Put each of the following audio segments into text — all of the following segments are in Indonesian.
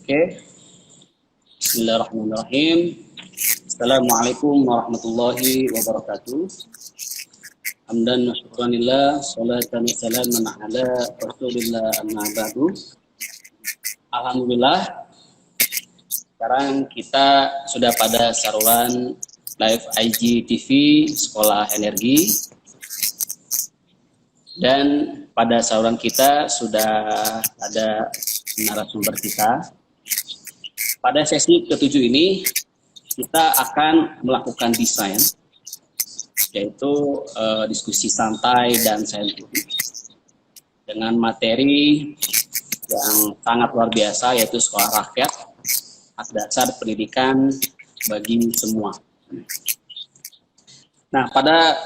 Oke, Bismillahirrahmanirrahim. Assalamualaikum warahmatullahi wabarakatuh. Hamdan wa syukranillah, salatan wa salaman ala rasulillah amma ba'du. Alhamdulillah, sekarang kita sudah pada saluran live IGTV Sekolah Energi. Dan pada saluran kita sudah ada narasumber kita. Pada sesi ketujuh ini kita akan melakukan desain, yaitu diskusi santai dan saintifik dengan materi yang sangat luar biasa, yaitu sekolah rakyat, hak dasar pendidikan bagi semua. Nah, pada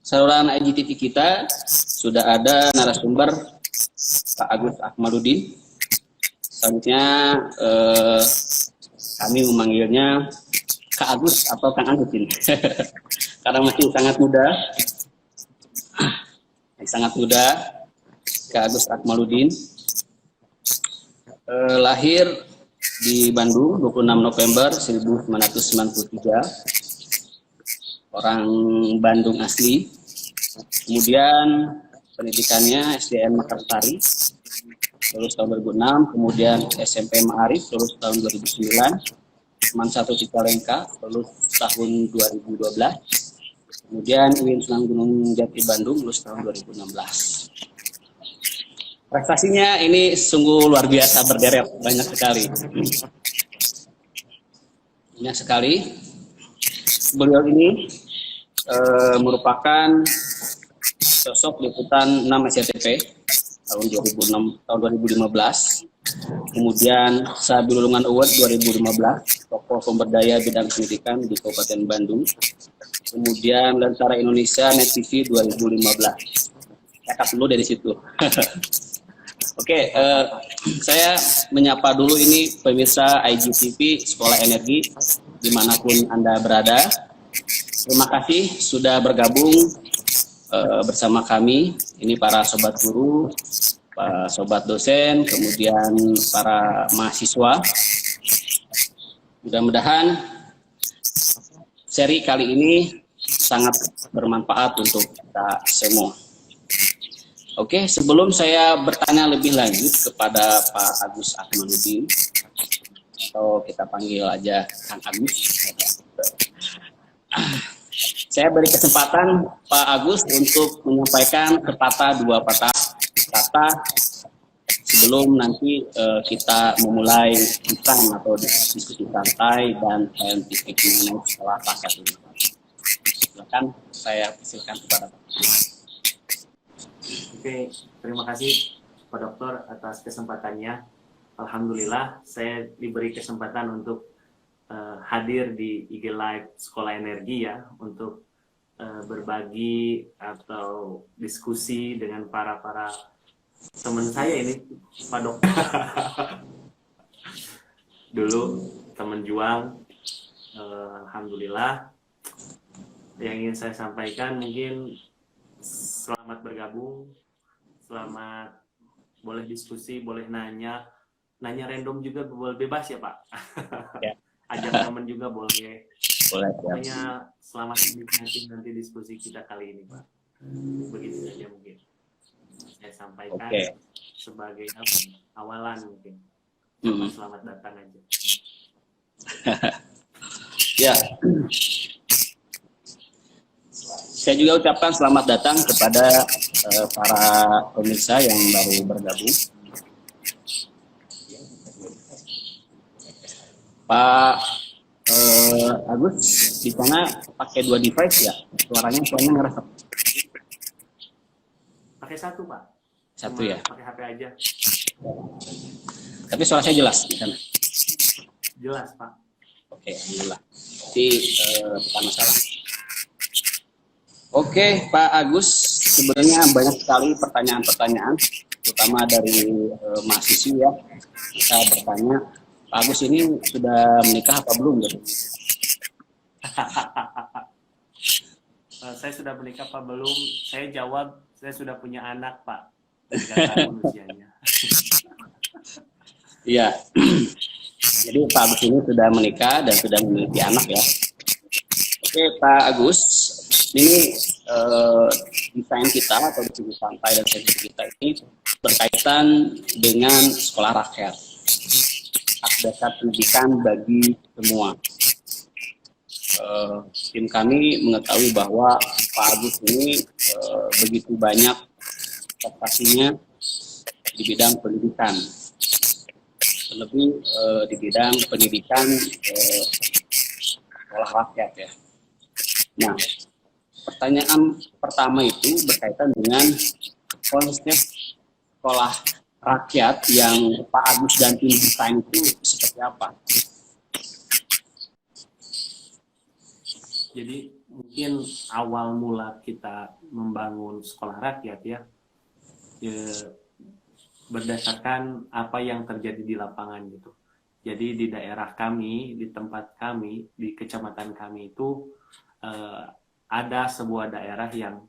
saluran IGTV kita sudah ada narasumber Pak Agus Akmaludin. Selanjutnya kami memanggilnya Kak Agus atau Kang Agus ini karena masih sangat muda, Kak Agus Akmaludin. Lahir di Bandung 26 November 1993, orang Bandung asli. Kemudian pendidikannya SDN Makassari, lulus tahun 2006, kemudian SMP Ma'arif, lulus tahun 2009, Man 1 Cicalengka, lulus tahun 2012, kemudian UIN Sunan Gunung Jati Bandung, lulus tahun 2016. Prestasinya ini sungguh luar biasa, berderet, banyak sekali. Banyak sekali. Beliau ini merupakan sosok liputan 6 SCTV tahun 2015, kemudian Sabilulungan Award 2015, tokoh pemberdaya bidang pendidikan di Kabupaten Bandung, kemudian Lentera Indonesia Net TV 2015. Catat dulu dari situ. Oke, saya menyapa dulu ini pemirsa IGTV Sekolah Energi dimanapun Anda berada. Terima kasih sudah bergabung bersama kami, ini para sobat guru, sobat dosen, kemudian para mahasiswa. Mudah-mudahan seri kali ini sangat bermanfaat untuk kita semua. Oke, sebelum saya bertanya lebih lanjut kepada Pak Agus Akmaludin, atau kita panggil aja Kang Agus, saya beri kesempatan Pak Agus untuk menyampaikan dua patah kata sebelum nanti kita memulai desain atau diskusi santai dan saintifik mengenai sekolah rakyat ini. Silakan, saya persilakan kepada Pak. Oke, terima kasih Pak Dokter atas kesempatannya. Alhamdulillah saya diberi kesempatan untuk hadir di IG Live Sekolah Energi ya, untuk berbagi atau diskusi dengan para teman saya ini, Pak Dokter. Dulu teman juang. Alhamdulillah. Yang ingin saya sampaikan mungkin selamat bergabung, selamat boleh diskusi, boleh nanya random juga boleh, bebas ya Pak. Ya. Ajak teman juga boleh. Pokoknya selamat menikmati nanti diskusi kita kali ini Pak. Begitu saja mungkin saya sampaikan sebagai awalan mungkin. Selamat datang aja. Ya. Saya juga ucapkan selamat datang kepada para pemirsa yang baru bergabung. Pak Agus, di sana pakai 2 device ya? Suaranya ngerasap. Pakai satu Pak. Satu ya? Pakai HP aja. Tapi suara saya jelas di sana? Jelas Pak. Oke, alhamdulillah. Jadi bukan masalah. Oke, Pak Agus, sebenarnya banyak sekali pertanyaan-pertanyaan, terutama dari mahasiswa ya. Kita bertanya, Pak Agus ini sudah menikah apa belum? Gitu? Saya sudah menikah apa belum? Saya jawab, saya sudah punya anak Pak. 3 tahun usianya. Iya. Jadi Pak Agus ini sudah menikah dan sudah memiliki anak ya. Oke Pak Agus, ini desain kita atau diskusi santai dan sesi kita ini berkaitan dengan sekolah rakyat, hak dasar pendidikan bagi semua. Tim kami mengetahui bahwa Pak Agus ini begitu banyak prestasinya di bidang pendidikan, lebih di bidang pendidikan sekolah rakyat ya. Nah, pertanyaan pertama itu berkaitan dengan konsep sekolah rakyat yang Pak Agus dan tim desain itu seperti apa? Jadi mungkin awal mula kita membangun sekolah rakyat ya berdasarkan apa yang terjadi di lapangan gitu. Jadi di daerah kami, di tempat kami, di kecamatan kami itu ada sebuah daerah yang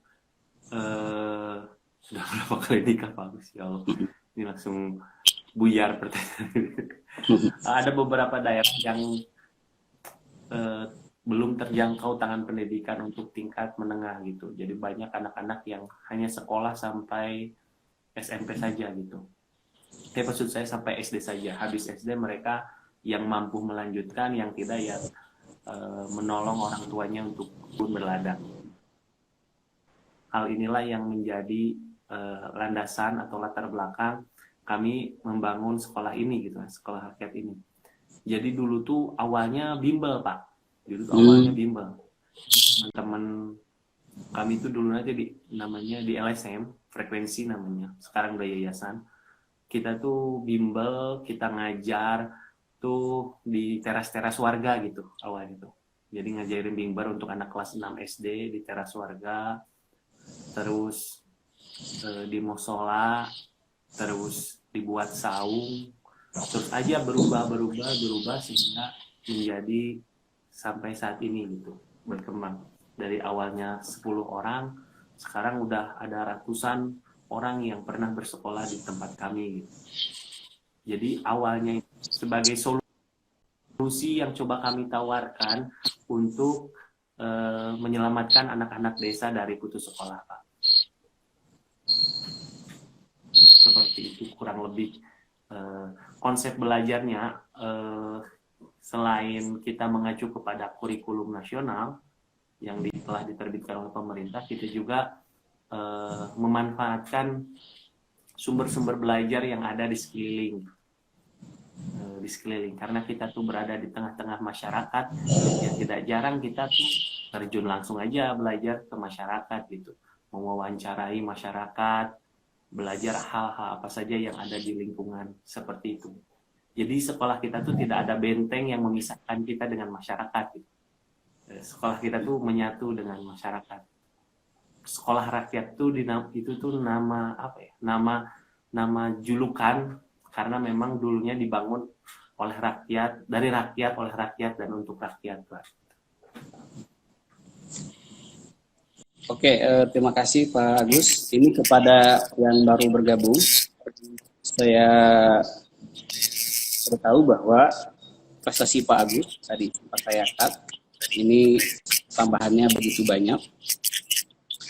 sudah berapa kali nikah Pak Agus ya Allah. Ini langsung buyar pertanyaan. Ada beberapa daerah yang belum terjangkau tangan pendidikan untuk tingkat menengah gitu. Jadi banyak anak-anak yang hanya sekolah sampai SMP saja gitu. Tapi maksud saya sampai SD saja. Habis SD mereka yang mampu melanjutkan, yang tidak ya menolong orang tuanya untuk pun berladang. Hal inilah yang menjadi landasan atau latar belakang kami membangun sekolah ini gitu, sekolah rakyat ini. Jadi dulu tuh awalnya bimbel Pak. Dulu tuh awalnya bimbel. Teman-teman kami itu dulu aja namanya di LSM, frekuensi namanya. Sekarang udah yayasan. Kita tuh bimbel, kita ngajar tuh di teras-teras warga gitu awalnya tuh. Jadi ngajarin bimbel untuk anak kelas 6 SD di teras warga. Terus di musola, terus dibuat saung. Terus aja berubah sehingga menjadi sampai saat ini gitu, berkembang. Dari awalnya 10 orang, sekarang udah ada ratusan orang yang pernah bersekolah di tempat kami gitu. Jadi awalnya sebagai solusi yang coba kami tawarkan untuk menyelamatkan anak-anak desa dari putus sekolah Pak. Seperti itu kurang lebih konsep belajarnya. Selain kita mengacu kepada kurikulum nasional yang telah diterbitkan oleh pemerintah, kita juga memanfaatkan sumber-sumber belajar yang ada di sekeliling. Karena kita tuh berada di tengah-tengah masyarakat, ya tidak jarang kita tuh terjun langsung aja belajar ke masyarakat gitu, mewawancarai masyarakat, belajar hal-hal apa saja yang ada di lingkungan seperti itu. Jadi sekolah kita tuh tidak ada benteng yang memisahkan kita dengan masyarakat. Gitu. Sekolah kita tuh menyatu dengan masyarakat. Sekolah rakyat tuh itu tuh nama apa ya? Nama julukan karena memang dulunya dibangun oleh rakyat, dari rakyat, oleh rakyat dan untuk rakyat. Oke, terima kasih Pak Agus. Ini kepada yang baru bergabung, saya tahu bahwa prestasi Pak Agus tadi sempat saya cut, ini tambahannya begitu banyak.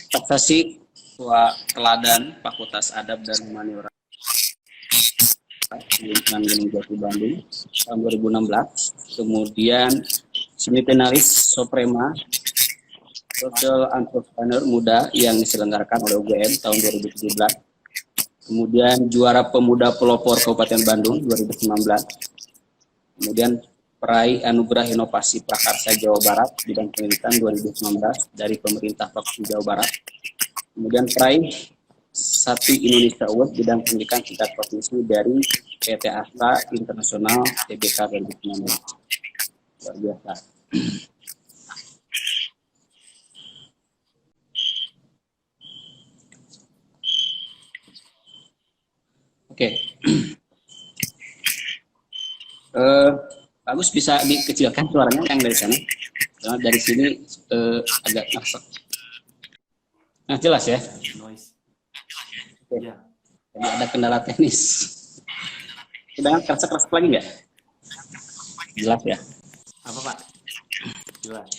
Prestasi Ketua Teladan Fakultas Adab dan Humaniora Universitas Gunung Jati Bandung tahun 2016, kemudian semifinalis Soprema Social Entrepreneur Muda yang diselenggarakan oleh UGM tahun 2017. Kemudian juara pemuda pelopor Kabupaten Bandung 2019. Kemudian peraih Anugerah Inovasi Prakarsa Jawa Barat bidang pendidikan 2019 dari pemerintah Provinsi Jawa Barat. Kemudian peraih Satu Indonesia Award bidang pendidikan tingkat provinsi dari PT Astra Internasional TBK 2019. Luar biasa. Oke. Bagus, bisa dikecilkan suaranya yang dari sana. Karena dari sini agak ngeresek. Nah, jelas ya? Noise. Oke. Ya. Jadi ada kendala teknis. Kedengar keras-keras lagi nggak? Jelas ya? Apa Pak? Jelas.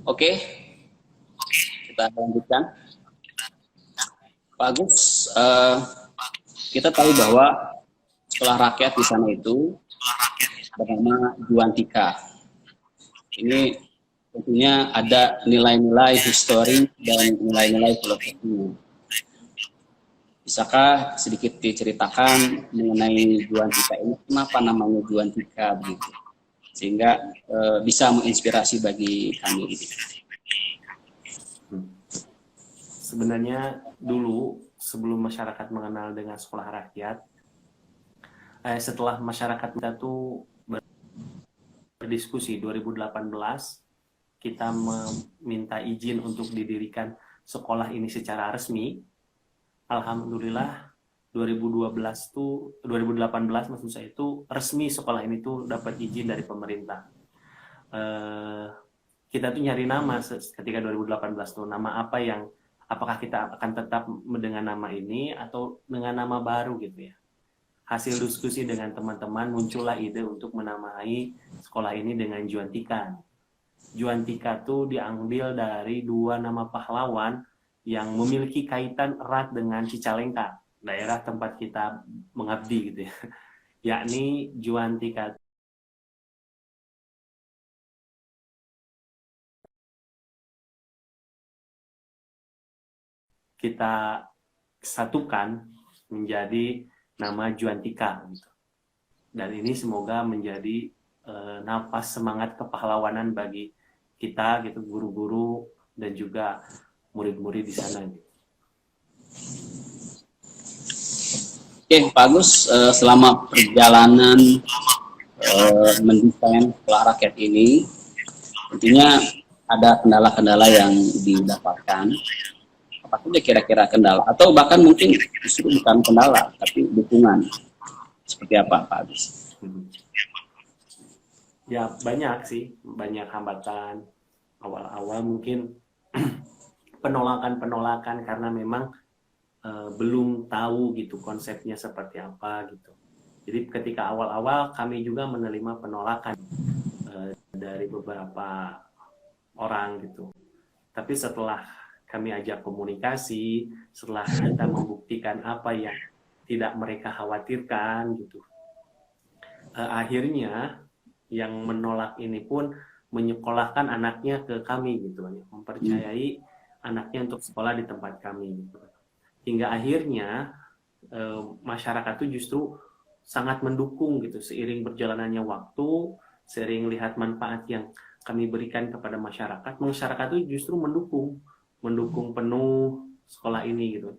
Oke, kita lanjutkan. Pak Agus, kita tahu bahwa sekolah rakyat di sana itu bernama Juantika. Ini tentunya ada nilai-nilai histori dan nilai-nilai filosofi. Bisakah sedikit diceritakan mengenai Juantika ini? Kenapa namanya Juantika begitu? Sehingga bisa menginspirasi bagi kami. Sebenarnya dulu sebelum masyarakat mengenal dengan sekolah rakyat, setelah masyarakat kita tuh berdiskusi 2018, kita meminta izin untuk didirikan sekolah ini secara resmi. Alhamdulillah 2018 maksud saya itu resmi sekolah ini tuh dapat izin dari pemerintah. Kita tuh nyari nama ketika 2018 tuh, nama apa yang apakah kita akan tetap dengan nama ini atau dengan nama baru gitu ya. Hasil diskusi dengan teman-teman muncullah ide untuk menamai sekolah ini dengan Juantika. Juantika tuh diambil dari dua nama pahlawan yang memiliki kaitan erat dengan Cicalengka, daerah tempat kita mengabdi gitu ya. Yakni Juantika kita satukan menjadi nama Juantika gitu. Dan ini semoga menjadi napas semangat kepahlawanan bagi kita gitu, guru-guru dan juga murid-murid di sana gitu. Oke, Pak Agus, selama perjalanan mendesain sekolah rakyat ini, tentunya ada kendala-kendala yang didapatkan. Apa saja kira-kira kendala? Atau bahkan mungkin justru bukan kendala, tapi dukungan. Seperti apa, Pak Agus? Ya banyak sih, banyak hambatan. Awal-awal mungkin penolakan karena memang belum tahu gitu konsepnya seperti apa gitu. Jadi ketika awal-awal kami juga menerima penolakan dari beberapa orang gitu. Tapi setelah kami ajak komunikasi, setelah kita membuktikan apa yang tidak mereka khawatirkan gitu, akhirnya yang menolak ini pun menyekolahkan anaknya ke kami gitu, mempercayai anaknya untuk sekolah di tempat kami gitu. Hingga akhirnya masyarakat itu justru sangat mendukung gitu, seiring berjalannya waktu, seiring lihat manfaat yang kami berikan kepada masyarakat itu justru mendukung penuh sekolah ini gitu.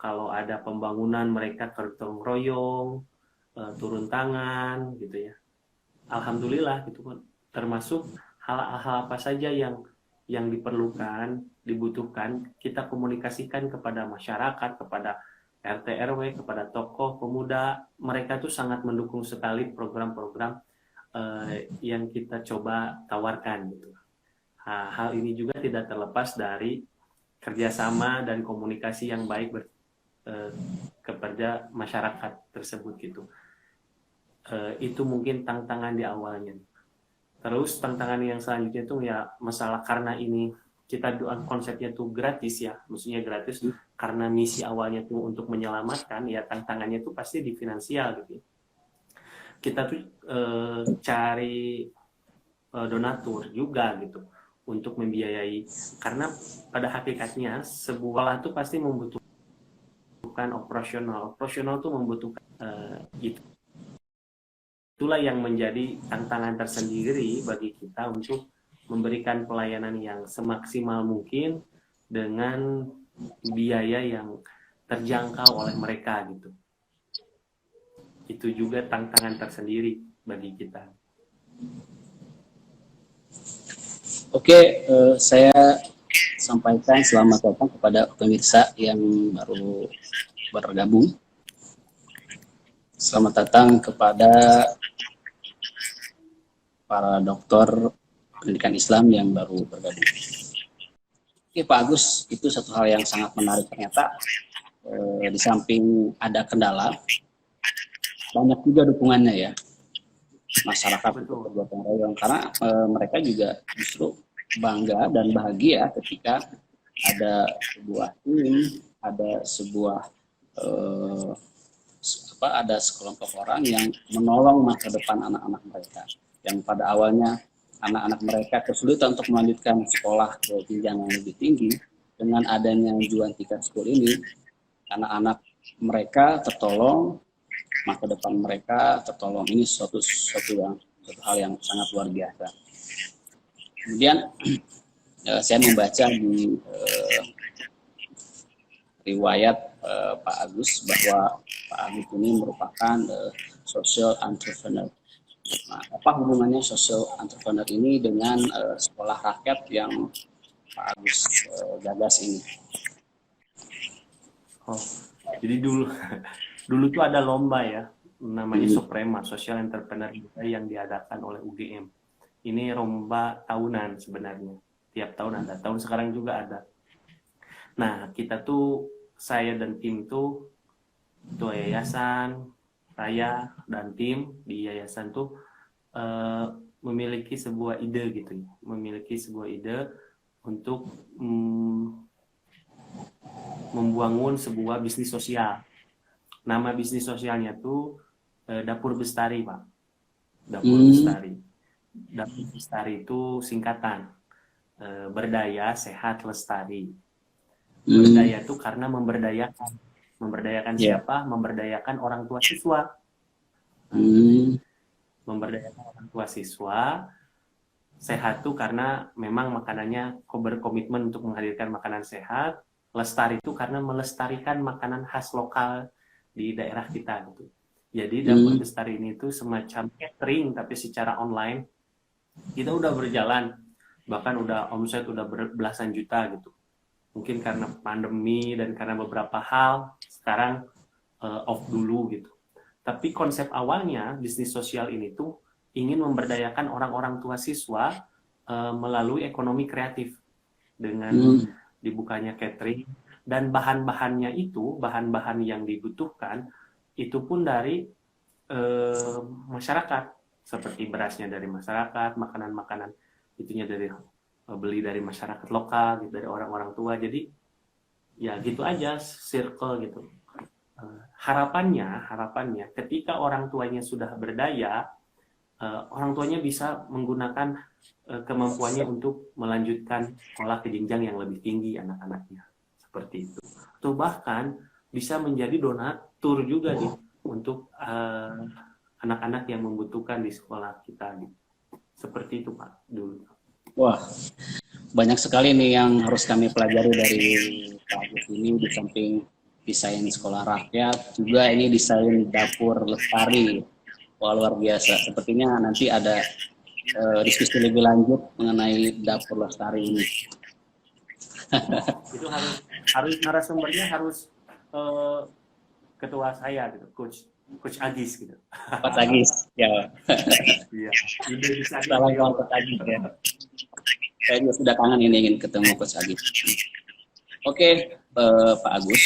Kalau ada pembangunan mereka gotong royong, turun tangan gitu ya. Alhamdulillah gitu kan. Termasuk hal-hal apa saja yang diperlukan, dibutuhkan, kita komunikasikan kepada masyarakat, kepada RT RW, kepada tokoh pemuda. Mereka tuh sangat mendukung sekali program-program yang kita coba tawarkan gitu. Hal ini juga tidak terlepas dari kerjasama dan komunikasi yang baik kepada masyarakat tersebut gitu. Itu mungkin tantangan di awalnya. Terus tantangan yang selanjutnya itu ya masalah, karena ini kita konsepnya tuh gratis ya, maksudnya gratis karena misi awalnya tuh untuk menyelamatkan, ya tantangannya tuh pasti di finansial gitu. Kita tuh cari donatur juga gitu untuk membiayai, karena pada hakikatnya sebuah itu pasti membutuhkan operasional tuh membutuhkan gitu. Itulah yang menjadi tantangan tersendiri bagi kita untuk memberikan pelayanan yang semaksimal mungkin dengan biaya yang terjangkau oleh mereka gitu. Itu juga tantangan tersendiri bagi kita. Oke, saya sampaikan selamat datang kepada pemirsa yang baru bergabung. Selamat datang kepada para dokter pendidikan Islam yang baru bergabung. Oke Pak Agus, itu satu hal yang sangat menarik ternyata. Di samping ada kendala, banyak juga dukungannya ya masyarakat untuk Betul. bergotong royong, karena mereka juga justru bangga dan bahagia ketika ada sebuah tim, ada sebuah eh, ada sekelompok orang yang menolong masa depan anak-anak mereka yang pada awalnya anak-anak mereka kesulitan untuk melanjutkan sekolah ke jenjang yang lebih tinggi. Dengan adanya Juan Tiket School ini, anak-anak mereka tertolong, masa depan mereka tertolong. Ini suatu hal yang sangat luar biasa. Kemudian saya membaca di riwayat Pak Agus bahwa Pak Agus ini merupakan social entrepreneur. Nah, apa hubungannya social entrepreneur ini dengan sekolah rakyat yang Pak Agus gagas ini? Oh, jadi dulu dulu tuh ada lomba ya, namanya Suprema Social Entrepreneur yang diadakan oleh UGM. Ini lomba tahunan sebenarnya, tiap tahun ada, tahun sekarang juga ada. Nah, kita tuh, saya dan tim tuh, ketua yayasan, saya dan tim di yayasan tuh memiliki sebuah ide gitu ya, memiliki sebuah ide untuk membangun sebuah bisnis sosial. Nama bisnis sosialnya tuh Dapur Bestari, Pak. Dapur Bestari. Dapur Bestari itu singkatan berdaya, sehat, lestari. Berdaya itu karena memberdayakan. Memberdayakan siapa? Memberdayakan orang tua siswa. Memberdayakan orang tua siswa. Sehat itu karena memang makanannya berkomitmen untuk menghadirkan makanan sehat. Lestari itu karena melestarikan makanan khas lokal di daerah kita gitu. Jadi Dapur Bestari ini tuh semacam catering tapi secara online. Kita udah berjalan, bahkan udah omset udah belasan juta gitu. Mungkin karena pandemi dan karena beberapa hal sekarang off dulu gitu. Tapi konsep awalnya bisnis sosial ini tuh ingin memberdayakan orang-orang tua siswa melalui ekonomi kreatif dengan dibukanya catering, dan bahan-bahannya itu, bahan-bahan yang dibutuhkan itu pun dari masyarakat, seperti berasnya dari masyarakat, makanan-makanan itunya dari beli dari masyarakat lokal gitu, dari orang-orang tua. Jadi ya gitu aja, circle gitu. Harapannya ketika orang tuanya sudah berdaya, orang tuanya bisa menggunakan kemampuannya untuk melanjutkan sekolah ke jenjang yang lebih tinggi anak-anaknya, seperti itu. Atau bahkan bisa menjadi donatur juga nih untuk anak-anak yang membutuhkan di sekolah kita nih. Seperti itu Pak dulu. Wah, banyak sekali nih yang harus kami pelajari dari Pak Agus ini. Di samping desain sekolah rakyat, juga ini desain dapur lestari. Wah, luar biasa. Sepertinya nanti ada diskusi lebih lanjut mengenai dapur lestari ini. Itu harus narasumbernya harus ketua saya gitu, Coach Agis gitu. Coach Agis, ya. Iya. Salam Coach Agis ya. Saya juga sudah kangen ini ingin ketemu Coach Agis. Oke, Pak Agus.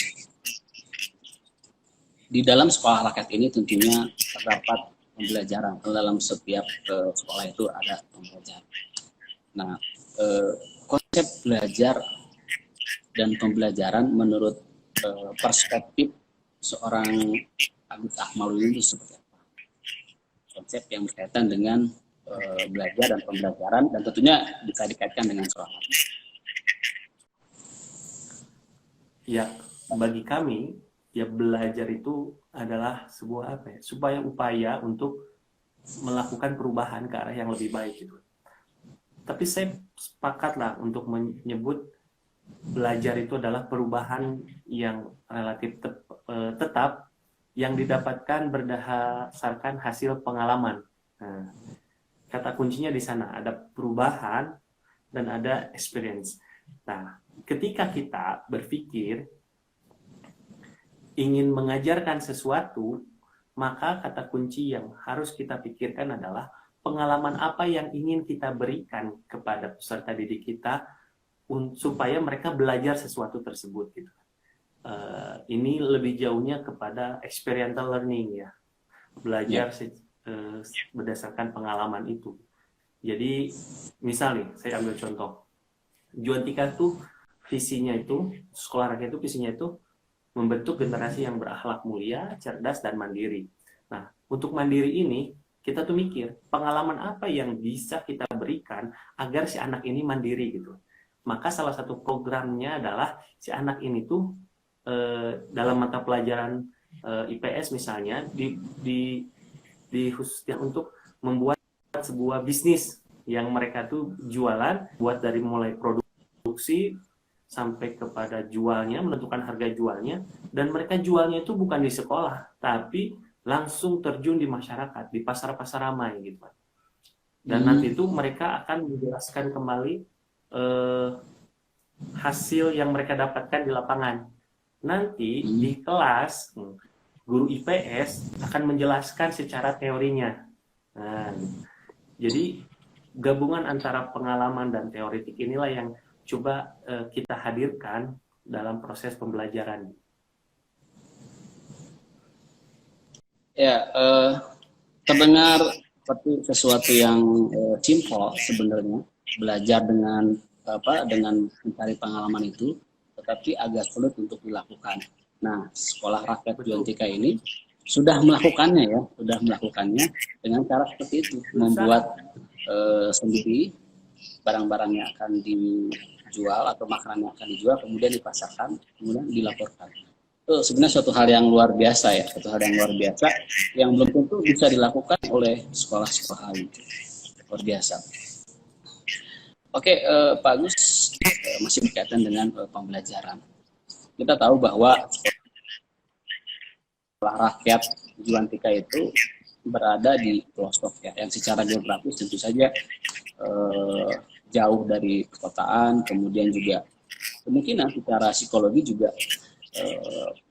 Di dalam sekolah rakyat ini tentunya terdapat pembelajaran. Dalam setiap sekolah itu ada pembelajaran. Nah, konsep belajar dan pembelajaran menurut perspektif seorang Agus Akmaludin itu seperti apa? Konsep yang berkaitan dengan belajar dan pembelajaran, dan tentunya bisa dikaitkan dengan sekolah. Ya, bagi kami ya belajar itu adalah sebuah apa ya? Supaya upaya untuk melakukan perubahan ke arah yang lebih baik gitu. Tapi saya sepakat lah untuk menyebut belajar itu adalah perubahan yang relatif tetap yang didapatkan berdasarkan hasil pengalaman. Nah, kata kuncinya di sana, ada perubahan dan ada experience. Nah, ketika kita berpikir ingin mengajarkan sesuatu, maka kata kunci yang harus kita pikirkan adalah pengalaman apa yang ingin kita berikan kepada peserta didik kita supaya mereka belajar sesuatu tersebut gitu. Ini lebih jauhnya kepada experiential learning ya, belajar berdasarkan pengalaman itu. Jadi misal nih, saya ambil contoh, Juantika tuh visinya itu, sekolah rakyat itu visinya itu membentuk generasi yang berakhlak mulia, cerdas, dan mandiri. Nah, untuk mandiri ini, kita tuh mikir, pengalaman apa yang bisa kita berikan agar si anak ini mandiri gitu. Maka salah satu programnya adalah si anak ini tuh dalam mata pelajaran IPS misalnya, di khususnya untuk membuat sebuah bisnis yang mereka tuh jualan, buat dari mulai produksi sampai kepada jualnya, menentukan harga jualnya, dan mereka jualnya itu bukan di sekolah, tapi langsung terjun di masyarakat, di pasar-pasar ramai gitu. Dan nanti itu mereka akan menjelaskan kembali hasil yang mereka dapatkan di lapangan. Nanti di kelas, guru IPS akan menjelaskan secara teorinya. Nah, jadi gabungan antara pengalaman dan teoritik inilah yang coba kita hadirkan dalam proses pembelajaran. Ya, terdengar seperti sesuatu yang simpel sebenarnya, belajar dengan mencari pengalaman itu, tetapi agak sulit untuk dilakukan. Nah, sekolah rakyat Juantika ini sudah melakukannya dengan cara seperti itu, membuat sendiri barang-barang yang akan dijual atau makanan yang akan dijual, kemudian dipasarkan, kemudian dilaporkan. Itu sebenarnya suatu hal yang luar biasa ya, yang belum tentu bisa dilakukan oleh sekolah-sekolah lain. Luar biasa. Oke, Pak Agus, masih berkaitan dengan pembelajaran. Kita tahu bahwa sekolah rakyat Juantika itu berada di pelosok ya, yang secara geografis tentu saja jauh dari perkotaan, kemudian juga kemungkinan secara psikologi juga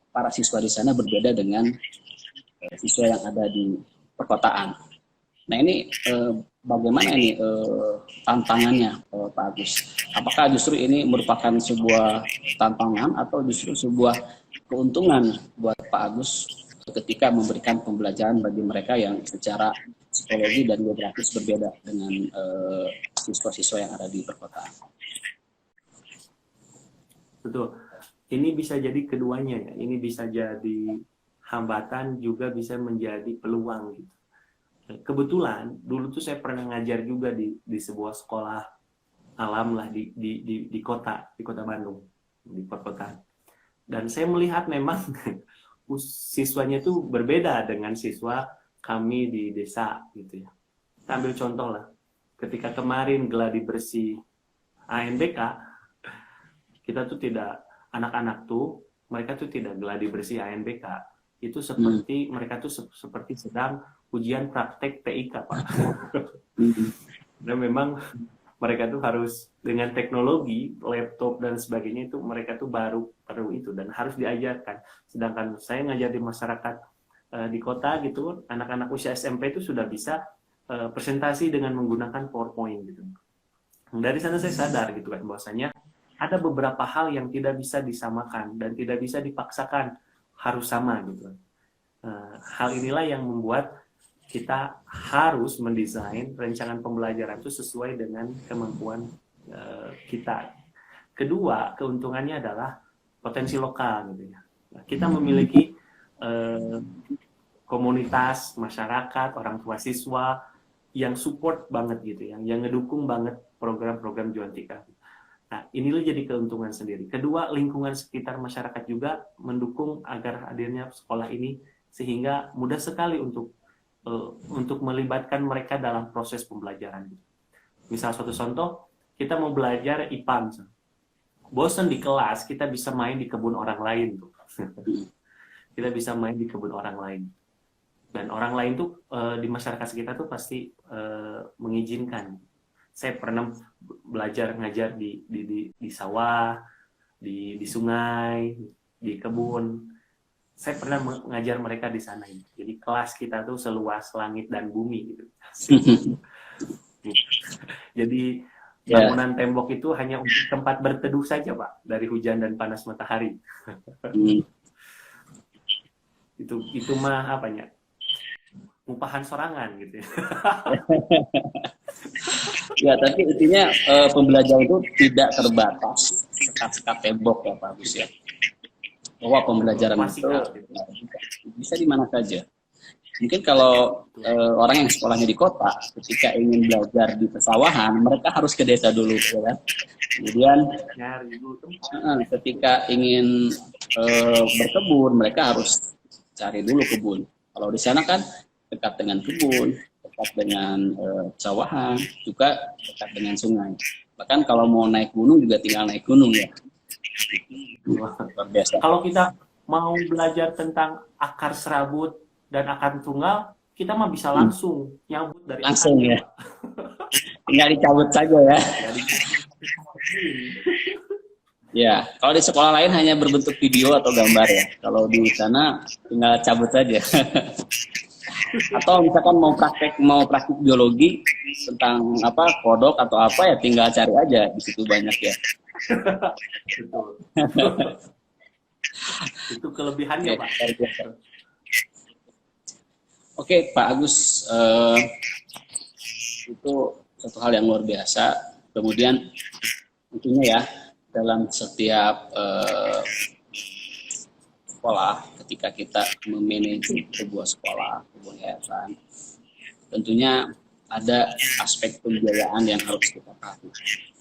para siswa di sana berbeda dengan siswa yang ada di perkotaan. Nah ini bagaimana ini tantangannya Pak Agus? Apakah justru ini merupakan sebuah tantangan atau justru sebuah keuntungan buat Pak Agus ketika memberikan pembelajaran bagi mereka yang secara psikologi dan geografis berbeda dengan siswa-siswa yang ada di perkotaan? Betul. Ini bisa jadi keduanya ya. Ini bisa jadi hambatan, juga bisa menjadi peluang gitu. Kebetulan dulu tuh saya pernah ngajar juga di sebuah sekolah alam lah di kota Bandung, di perkotaan. Dan saya melihat memang siswanya itu berbeda dengan siswa kami di desa gitu ya. Kita ambil contoh lah, ketika kemarin gladi bersih ANBK, kita tuh tidak, anak-anak tuh mereka tuh tidak gladi bersih ANBK, itu seperti mereka tuh seperti sedang ujian praktek TIK Pak. Dan memang mereka tuh harus dengan teknologi, laptop dan sebagainya, itu mereka tuh baru itu dan harus diajarkan. Sedangkan saya ngajar di masyarakat di kota gitu, anak-anak usia SMP itu sudah bisa presentasi dengan menggunakan PowerPoint gitu. Dari sana saya sadar gitu kan, bahwasanya ada beberapa hal yang tidak bisa disamakan dan tidak bisa dipaksakan harus sama gitu. Hal inilah yang membuat kita harus mendesain rancangan pembelajaran itu sesuai dengan kemampuan kita. Kedua, keuntungannya adalah potensi lokal gitu ya. Kita memiliki komunitas masyarakat, orang tua siswa yang support banget gitu, yang ngedukung banget program-program Juantika. Nah, inilah jadi keuntungan sendiri. Kedua, lingkungan sekitar masyarakat juga mendukung agar hadirnya sekolah ini, sehingga mudah sekali untuk melibatkan mereka dalam proses pembelajaran. Misal suatu contoh, kita mau belajar IPA, bosan di kelas, kita bisa main di kebun orang lain tuh. Kita bisa main di kebun orang lain. Dan orang lain tuh di masyarakat sekitar tuh pasti mengizinkan. Saya pernah belajar ngajar di sawah, di sungai, di kebun. saya pernah mengajar mereka di sana. Jadi kelas kita tuh seluas langit dan bumi gitu. Jadi bangunan tembok itu hanya untuk tempat berteduh saja, Pak, dari hujan dan panas matahari. Itu mah apanya? Upahan sorangan gitu ya. Ya, tapi intinya pembelajaran itu tidak terbatas sekat-sekat tembok ya Pak Agus ya. Bahwa pembelajaran itu bisa di mana saja. Mungkin kalau orang yang sekolahnya di kota, ketika ingin belajar di pesawahan, mereka harus ke desa dulu, ya kan? Kemudian ketika ingin berkebun, mereka harus cari dulu kebun. Kalau di sana kan dekat dengan kebun, dekat dengan pesawahan, juga dekat dengan sungai. Bahkan kalau mau naik gunung juga tinggal naik gunung ya. Luar biasa. Kalau kita mau belajar tentang akar serabut dan akar tunggal, kita mah bisa langsung nyabut dari langsung akarnya, ya. Tinggal dicabut saja ya. Ya, kalau di sekolah lain hanya berbentuk video atau gambar ya. Kalau di sana tinggal cabut saja. Atau misalkan mau praktik biologi tentang apa kodok atau apa ya tinggal cari aja, di situ banyak ya. Betul. Itu kelebihannya, Pak. Oke, Pak Agus, itu satu hal yang luar biasa. Kemudian tentunya ya dalam setiap sekolah, ketika kita memanage sebuah sekolah, sebuah yayasan, tentunya ada aspek pembiayaan yang harus kita perhatikan.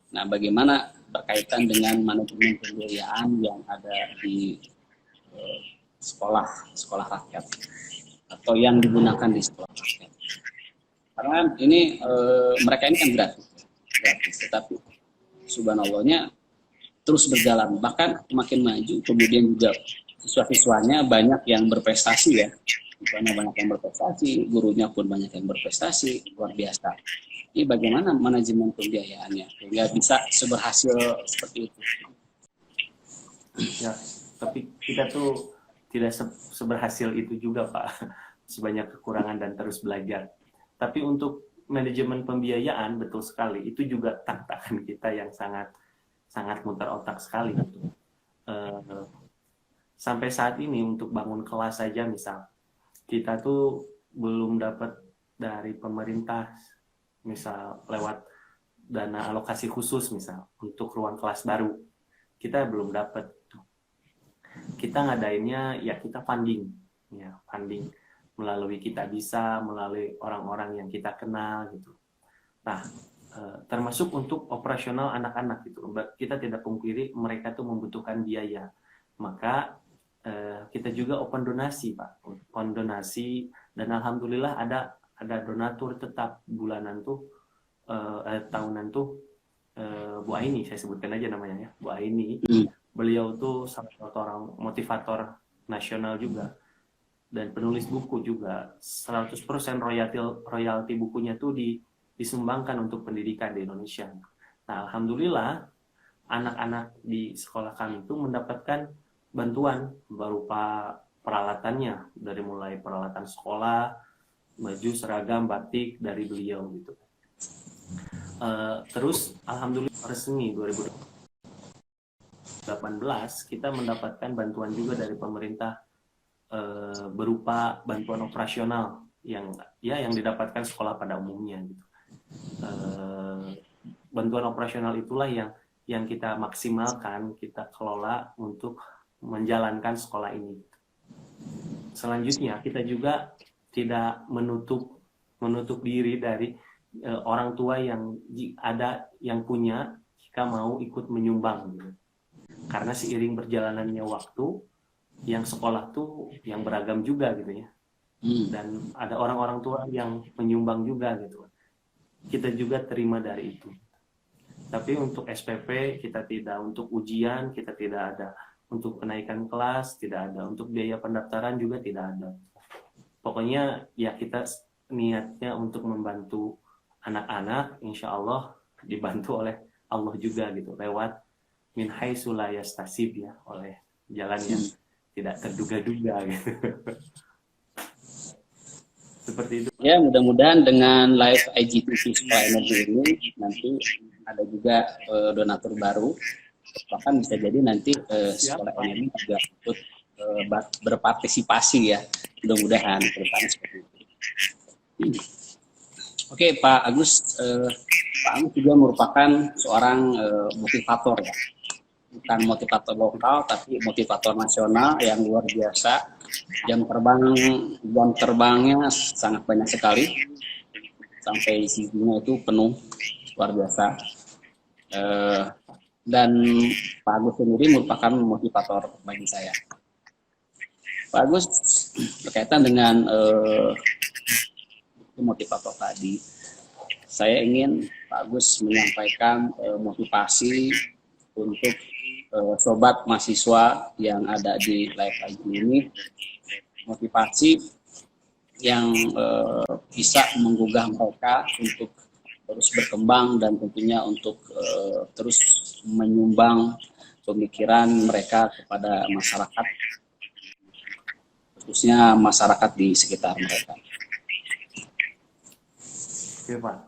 Nah, bagaimana berkaitan dengan manajemen pembiayaan yang ada di sekolah rakyat atau yang digunakan di sekolah rakyat? Karena ini mereka ini kan gratis, tetapi subhanallahnya terus berjalan, bahkan makin maju. Kemudian juga siswa-siswanya banyak yang berprestasi ya, siswanya banyak yang berprestasi, gurunya pun banyak yang berprestasi, luar biasa. Ini bagaimana manajemen pembiayaannya sehingga bisa seberhasil seperti itu? Ya, tapi kita tuh tidak seberhasil itu juga, Pak. Sebanyak kekurangan dan terus belajar. Tapi untuk manajemen pembiayaan, betul sekali, itu juga tantangan kita yang sangat muter otak sekali. Sampai saat ini untuk bangun kelas saja misal, kita tuh belum dapat dari pemerintah, misal lewat dana alokasi khusus misal, untuk ruang kelas baru. Kita belum dapat. Kita ngadainnya ya kita funding melalui kita bisa, melalui orang-orang yang kita kenal gitu. Nah, termasuk untuk operasional anak-anak gitu. Kita tidak pungkiri mereka tuh membutuhkan biaya. Maka kita juga open donasi, Pak. Open donasi, dan alhamdulillah ada donatur tetap bulanan tuh tahunan tuh Bu Aini, saya sebutkan aja namanya ya, Bu Aini. Beliau tuh salah satu orang motivator nasional juga dan penulis buku juga. 100% royalti bukunya tuh disumbangkan untuk pendidikan di Indonesia. Nah, alhamdulillah anak-anak di sekolah kami itu mendapatkan bantuan berupa peralatannya, dari mulai peralatan sekolah, baju, seragam, batik dari beliau gitu. Terus alhamdulillah resmi 2018 kita mendapatkan bantuan juga dari pemerintah berupa bantuan operasional yang didapatkan sekolah pada umumnya gitu. Bantuan operasional itulah yang kita maksimalkan, kita kelola untuk menjalankan sekolah ini. Selanjutnya kita juga tidak menutup diri dari orang tua yang ada yang punya, jika mau ikut menyumbang gitu. Karena seiring berjalanannya waktu, yang sekolah tuh yang beragam juga gitu ya. Dan ada orang-orang tua yang menyumbang juga gitu. Kita juga terima dari itu. Tapi untuk SPP kita tidak, untuk ujian kita tidak ada, untuk kenaikan kelas tidak ada, untuk biaya pendaftaran juga tidak ada. Pokoknya ya kita niatnya untuk membantu anak-anak, insya Allah dibantu oleh Allah juga gitu, lewat min haitsu la yahtasib ya, oleh jalan yang tidak terduga-duga gitu. Seperti itu. Ya, mudah-mudahan dengan live IGTV Sekolah Energi ini nanti ada juga donatur baru, bahkan bisa jadi nanti Sekolah Energi juga ikut berpartisipasi ya, mudah-mudahan ke depannya seperti itu. Oke, Pak Agus, Pak Agus juga merupakan seorang motivator ya, bukan motivator lokal tapi motivator nasional yang luar biasa. Jam terbangnya sangat banyak sekali, sampai CV-nya itu penuh, luar biasa. Dan Pak Agus sendiri merupakan motivator bagi saya. Pak Agus, berkaitan dengan motivator tadi, saya ingin Pak Agus menyampaikan motivasi untuk sobat mahasiswa yang ada di live IG ini, motivasi yang bisa menggugah mereka untuk terus berkembang dan tentunya untuk terus menyumbang pemikiran mereka kepada masyarakat, khususnya masyarakat di sekitar mereka. Oke, Pak.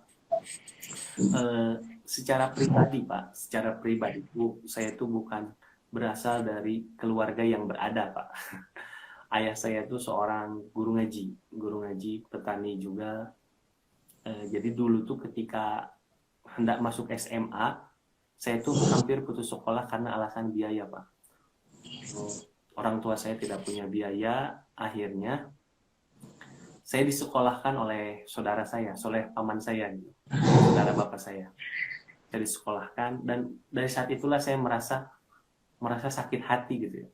Secara pribadi, Pak, secara pribadi saya itu bukan berasal dari keluarga yang berada, Pak. Ayah saya itu seorang guru ngaji, petani juga. Jadi dulu tuh ketika hendak masuk SMA, saya tuh hampir putus sekolah karena alasan biaya, Pak. Orang tua saya tidak punya biaya, akhirnya saya disekolahkan oleh saudara saya, oleh paman saya, saudara bapak saya. Saya disekolahkan, dan dari saat itulah saya merasa sakit hati gitu ya.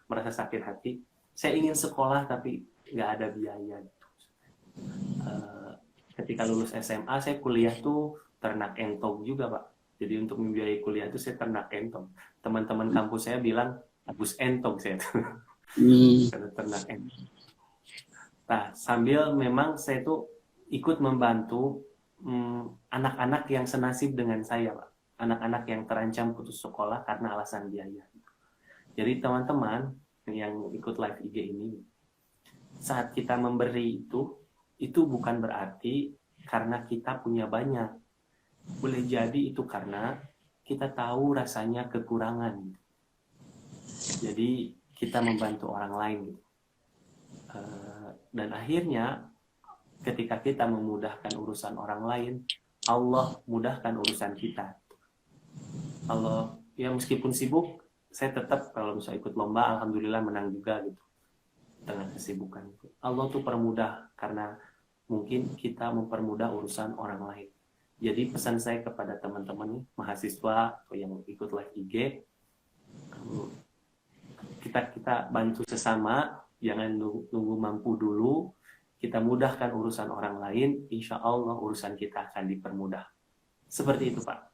Merasa sakit hati. Saya ingin sekolah tapi nggak ada biaya. Ketika lulus SMA, saya kuliah tuh ternak entong juga, Pak. Jadi untuk membiayai kuliah itu saya ternak entong. Teman-teman kampus saya bilang Agus entong saya tuh. Karena ternak entong. Nah, sambil memang saya tuh ikut membantu anak-anak yang senasib dengan saya, Pak. Anak-anak yang terancam putus sekolah karena alasan biaya. Jadi teman-teman yang ikut live IG ini, saat kita memberi itu bukan berarti karena kita punya banyak. Boleh jadi itu karena kita tahu rasanya kekurangan. Jadi kita membantu orang lain. Dan akhirnya ketika kita memudahkan urusan orang lain, Allah mudahkan urusan kita. Allah, ya meskipun sibuk, saya tetap kalau misalnya ikut lomba, alhamdulillah menang juga gitu. Dengan kesibukan itu. Allah tuh permudah karena mungkin kita mempermudah urusan orang lain. Jadi pesan saya kepada teman-teman mahasiswa atau yang ikut live IG, kita bantu sesama, jangan nunggu mampu dulu. Kita mudahkan urusan orang lain, insya Allah urusan kita akan dipermudah. Seperti itu, Pak.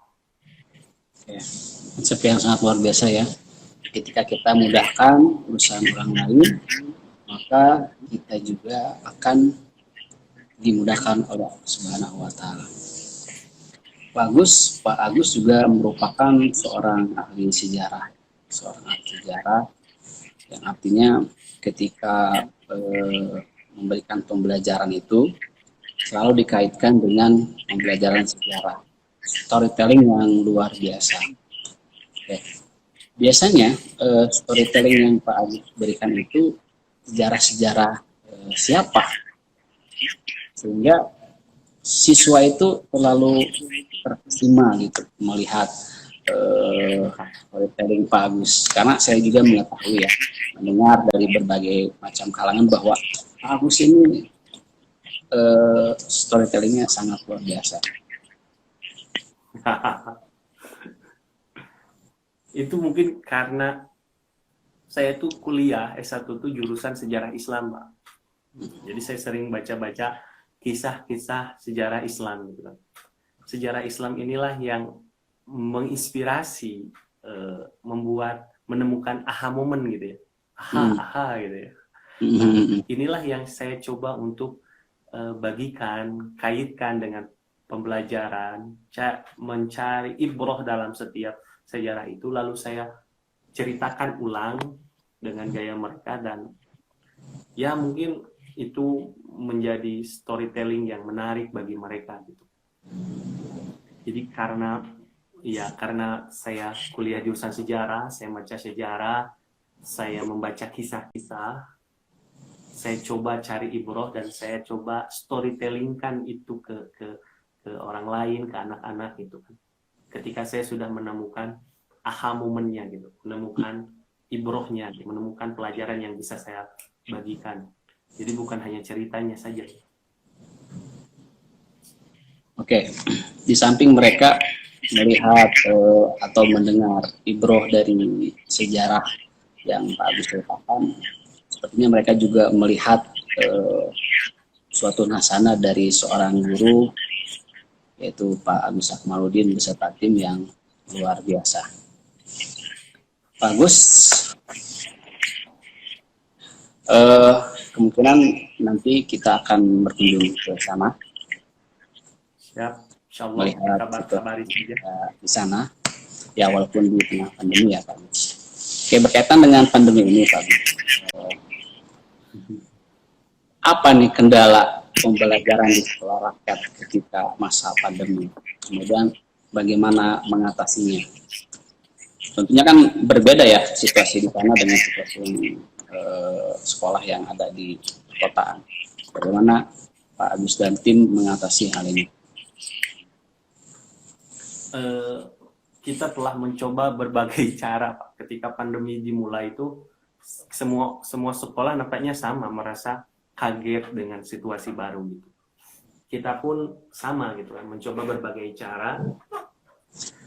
Ya, konsep yang sangat luar biasa ya. Ketika kita mudahkan urusan orang lain, maka kita juga akan dimudahkan oleh Allah Subhanahu wa Ta'ala. Pak Agus juga merupakan seorang ahli sejarah, yang artinya ketika memberikan pembelajaran itu selalu dikaitkan dengan pembelajaran sejarah, storytelling yang luar biasa. Oke. Biasanya storytelling yang Pak Agus berikan itu sejarah-sejarah siapa, sehingga siswa itu terlalu terkesima gitu melihat storytelling Pak Agus, karena saya juga mengetahui ya, mendengar dari berbagai macam kalangan bahwa Pak Agus ini storytellingnya sangat luar biasa. Itu mungkin karena saya tuh kuliah S1 tuh jurusan sejarah Islam, Pak. Jadi saya sering baca-baca kisah-kisah sejarah Islam gitu kan. Sejarah Islam inilah yang menginspirasi, menemukan aha momen gitu ya. Aha gitu ya. Nah, inilah yang saya coba untuk bagikan, kaitkan dengan pembelajaran, mencari ibroh dalam setiap sejarah itu, lalu saya ceritakan ulang dengan gaya mereka, dan ya mungkin itu menjadi storytelling yang menarik bagi mereka gitu. Jadi karena saya kuliah jurusan sejarah, saya baca sejarah, saya membaca kisah-kisah, saya coba cari ibroh dan saya coba storytellingkan itu ke orang lain, ke anak-anak gitu kan. Ketika saya sudah menemukan aha momennya gitu, menemukan ibrohnya, menemukan pelajaran yang bisa saya bagikan. Jadi bukan hanya ceritanya saja. Oke, di samping mereka melihat atau mendengar ibroh dari sejarah yang Pak Agus ceritakan, sepertinya mereka juga melihat suatu nasana dari seorang guru, yaitu Pak Agus Akmaludin beserta tim yang luar biasa. Pak Agus, kemungkinan nanti kita akan berkunjung ke sana. Siap, insya Allah Melihat kabar-kabari saja di sana, ya walaupun di tengah pandemi ya Pak Agus. Oke, berkaitan dengan pandemi ini Pak Agus, apa nih kendala pembelajaran di sekolah rakyat ketika masa pandemi? Kemudian bagaimana mengatasinya? Tentunya kan berbeda ya situasi di sana dengan situasi sekolah yang ada di perkotaan. Bagaimana Pak Agus dan tim mengatasi hal ini? Kita telah mencoba berbagai cara Pak. Ketika pandemi dimulai itu semua sekolah nampaknya sama, merasa kaget dengan situasi baru gitu. Kita pun sama gitu kan, mencoba berbagai cara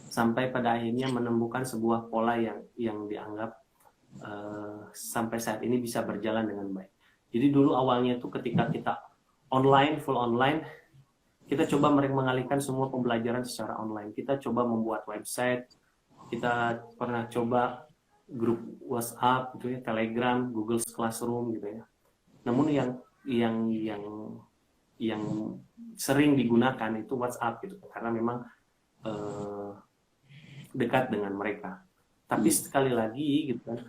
sampai pada akhirnya menemukan sebuah pola yang dianggap sampai saat ini bisa berjalan dengan baik. Jadi dulu awalnya itu ketika kita full online, kita coba mengalihkan semua pembelajaran secara online. Kita coba membuat website, kita pernah coba grup WhatsApp gitu ya, Telegram, Google Classroom gitu ya. Namun yang sering digunakan itu WhatsApp gitu, karena memang dekat dengan mereka. Tapi sekali lagi gitu kan,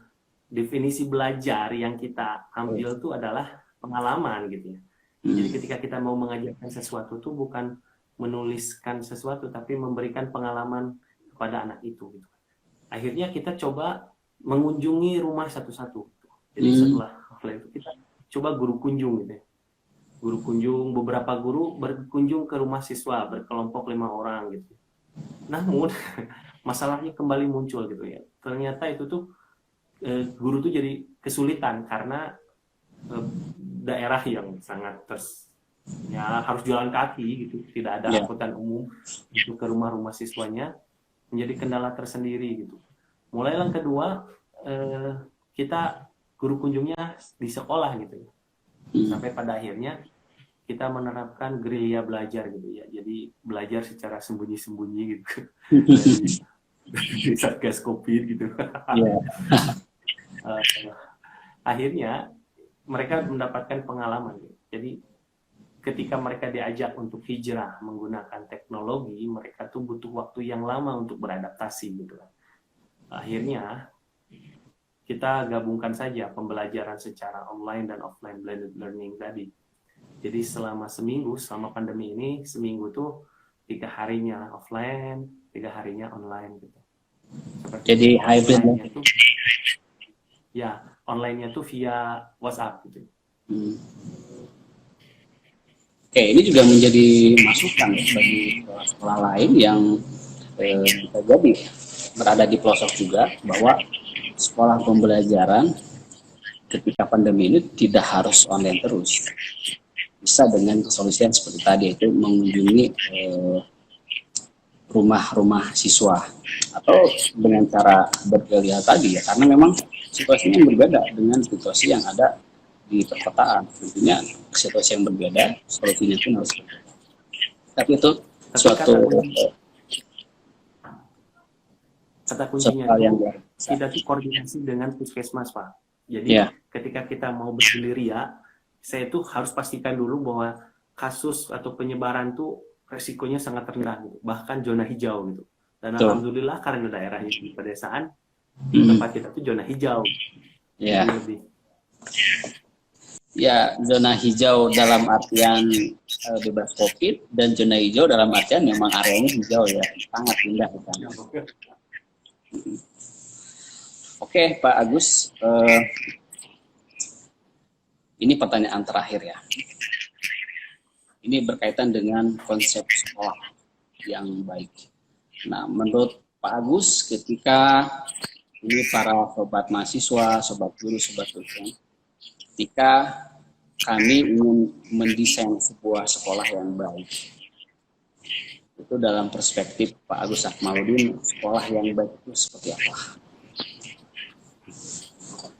definisi belajar yang kita ambil itu adalah pengalaman gitu ya. Jadi ketika kita mau mengajarkan sesuatu tuh bukan menuliskan sesuatu, tapi memberikan pengalaman kepada anak itu gitu. Akhirnya kita coba mengunjungi rumah satu-satu. Jadi setelah offline itu kita coba guru kunjung gitu ya. Guru kunjung, beberapa guru berkunjung ke rumah siswa berkelompok 5 orang gitu. Namun masalahnya kembali muncul gitu ya. Ternyata itu tuh guru tuh jadi kesulitan karena daerah yang sangat harus jalan kaki gitu, tidak ada angkutan umum itu ke rumah-rumah siswanya, menjadi kendala tersendiri gitu. Mulai yang kedua, kita guru kunjungnya di sekolah gitu ya. Sampai pada akhirnya kita menerapkan gerilya belajar gitu ya. Jadi belajar secara sembunyi-sembunyi gitu. Dari Satgas Covid gitu. Akhirnya mereka mendapatkan pengalaman. Jadi ketika mereka diajak untuk hijrah menggunakan teknologi, mereka tuh butuh waktu yang lama untuk beradaptasi gitu. Akhirnya kita gabungkan saja pembelajaran secara online dan offline blended learning tadi. Jadi selama pandemi ini, seminggu tuh 3 harinya offline, 3 harinya online gitu. Seperti jadi hybrid tuh, ya online-nya tuh via WhatsApp gitu. Oke, ini juga menjadi masukan bagi sekolah lain yang bisa jadi berada di pelosok juga, bahwa sekolah pembelajaran ketika pandemi ini tidak harus online terus. Bisa dengan solusi yang seperti tadi, itu mengunjungi rumah-rumah siswa, atau dengan cara bergerilya tadi ya, karena memang situasinya berbeda dengan situasi yang ada di perkotaan. Tentunya situasi yang berbeda, solusinya pun harus berbeda. Tapi itu suatu kata kuncinya yang kita tuh koordinasi dengan puskesmas Pak. Jadi ketika kita mau bergerilya, saya tuh harus pastikan dulu bahwa kasus atau penyebaran tuh resikonya sangat rendah gitu, bahkan zona hijau gitu. Dan alhamdulillah karena daerahnya di pedesaan, tempat kita tuh zona hijau. Ya. Lebih. Ya, zona hijau dalam artian bebas COVID, dan zona hijau dalam artian memang areanya hijau ya, sangat indah di sana. Oke, Pak Agus, ini pertanyaan terakhir ya. Ini berkaitan dengan konsep sekolah yang baik. Nah, menurut Pak Agus, ketika ini para sobat mahasiswa, sobat guru, sobat dosen, ketika kami ingin mendesain sebuah sekolah yang baik, itu dalam perspektif Pak Agus Akmaludin, sekolah yang baik itu seperti apa?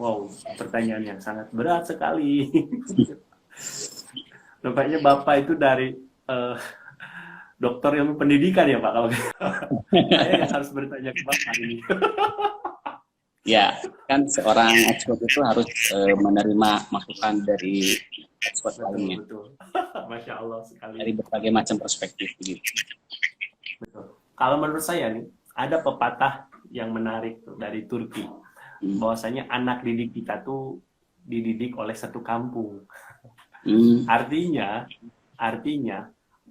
Wow, pertanyaan yang sangat berat sekali. Nampaknya Bapak itu dari dokter ilmu pendidikan ya Pak, kalau saya yang harus bertanya ke Bapak ini. Ya, kan seorang ekspert itu harus menerima masukan dari ekspert lainnya. Betul. Masya Allah sekali. Dari berbagai macam perspektif gitu. Betul. Kalau menurut saya nih, ada pepatah yang menarik tuh dari Turki. Bahwasanya anak didik kita tuh dididik oleh satu kampung. Artinya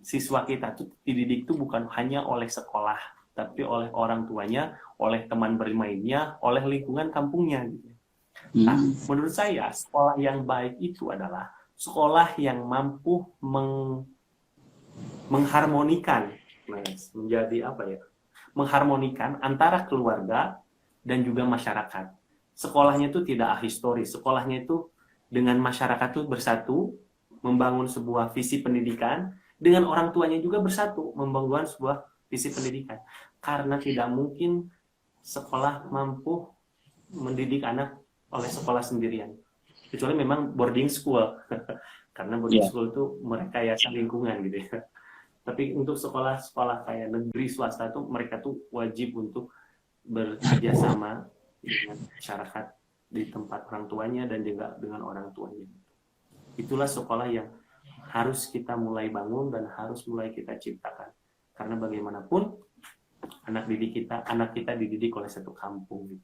siswa kita tuh dididik tuh bukan hanya oleh sekolah, tapi oleh orang tuanya, oleh teman bermainnya, oleh lingkungan kampungnya. Gitu. Nah, menurut saya sekolah yang baik itu adalah sekolah yang mampu mengharmonikan, menjadi apa ya? Mengharmonikan antara keluarga dan juga masyarakat. Sekolahnya itu tidak ahistoris, sekolahnya itu dengan masyarakat itu bersatu, membangun sebuah visi pendidikan, dengan orang tuanya juga bersatu, membangun sebuah visi pendidikan. Karena tidak mungkin sekolah mampu mendidik anak oleh sekolah sendirian. Kecuali memang boarding school. Karena boarding school itu merekayasa lingkungan gitu ya. Tapi untuk sekolah-sekolah kayak negeri swasta itu mereka tuh wajib untuk bekerja sama dengan masyarakat di tempat orang tuanya dan juga dengan orang tuanya. Itulah sekolah yang harus kita mulai bangun dan harus mulai kita ciptakan. Karena bagaimanapun anak kita dididik oleh satu kampung.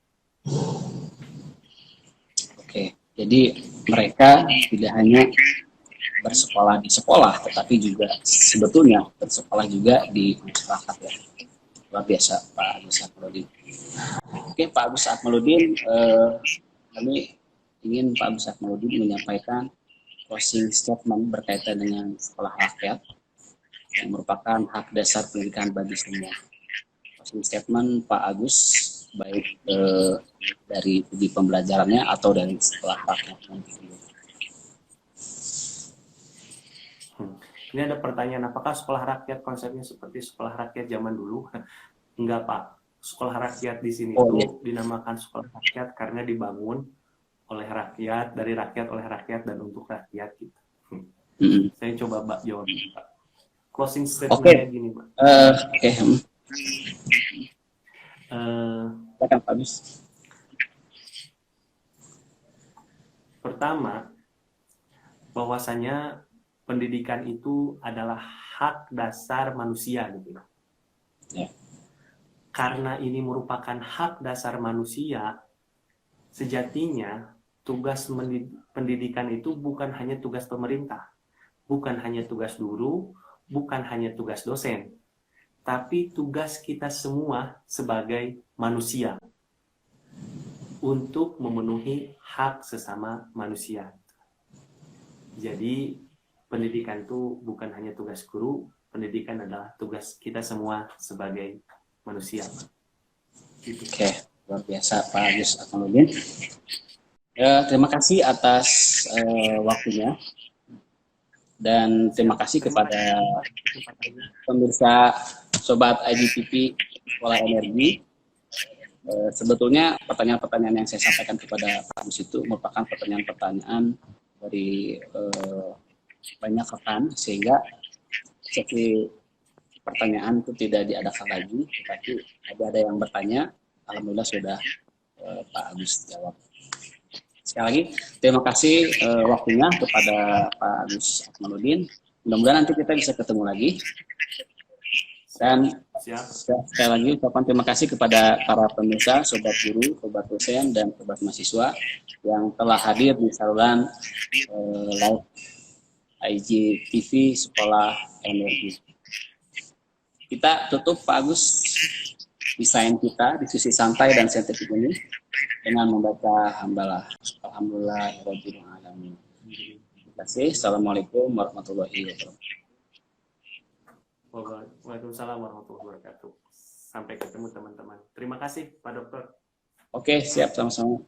Oke, jadi mereka tidak hanya bersekolah di sekolah, tetapi juga sebetulnya bersekolah juga di masyarakat ya. Luar biasa Pak Agus Akmaludin. Oke, Pak Agus Akmaludin, kami ingin Pak Agus Akmaludin menyampaikan closing statement berkaitan dengan sekolah rakyat yang merupakan hak dasar pendidikan bagi semua. Closing statement Pak Agus, baik dari segi pembelajarannya atau dari sekolah rakyat. Ini ada pertanyaan, apakah sekolah rakyat konsepnya seperti sekolah rakyat zaman dulu? Enggak, Pak. Sekolah rakyat di sini dinamakan sekolah rakyat karena dibangun oleh rakyat, dari rakyat, oleh rakyat, dan untuk rakyat. Gitu. Saya coba Mbak jawab, Pak. Closing statement-nya gini, Pak. Pertama, bahwasanya pendidikan itu adalah hak dasar manusia, gitu. Ya. Karena ini merupakan hak dasar manusia, sejatinya tugas pendidikan itu bukan hanya tugas pemerintah, bukan hanya tugas guru, bukan hanya tugas dosen, tapi tugas kita semua sebagai manusia untuk memenuhi hak sesama manusia. Jadi pendidikan itu bukan hanya tugas guru, pendidikan adalah tugas kita semua sebagai manusia. Gitu. Oke, luar biasa Pak Agus Akmaludin. Terima kasih atas waktunya dan terima kasih kepada pemirsa Sobat IGTV Sekolah Energi. Sebetulnya pertanyaan-pertanyaan yang saya sampaikan kepada Pak Agus itu merupakan pertanyaan-pertanyaan dari banyak rekan, sehingga sesi pertanyaan itu tidak diadakan lagi, tetapi ada yang bertanya, alhamdulillah sudah Pak Agus jawab. Sekali lagi terima kasih waktunya kepada Pak Agus Akmaludin. Mudah-mudahan nanti kita bisa ketemu lagi. Dan Siap. sekali lagi ucapan terima kasih kepada para pemirsa, sobat guru, sobat dosen, dan sobat mahasiswa yang telah hadir di saluran live IGTV Sekolah Energi. Kita tutup, Pak Agus, desain kita, diskusi santai dan saintifik ini dengan membaca hamdalah. Alhamdulillahirabbil alamin. Terima kasih. Assalamualaikum warahmatullahi wabarakatuh. Waalaikumsalam warahmatullahi wabarakatuh. Sampai ketemu teman-teman. Terima kasih Pak Dokter. Oke, siap, sama-sama.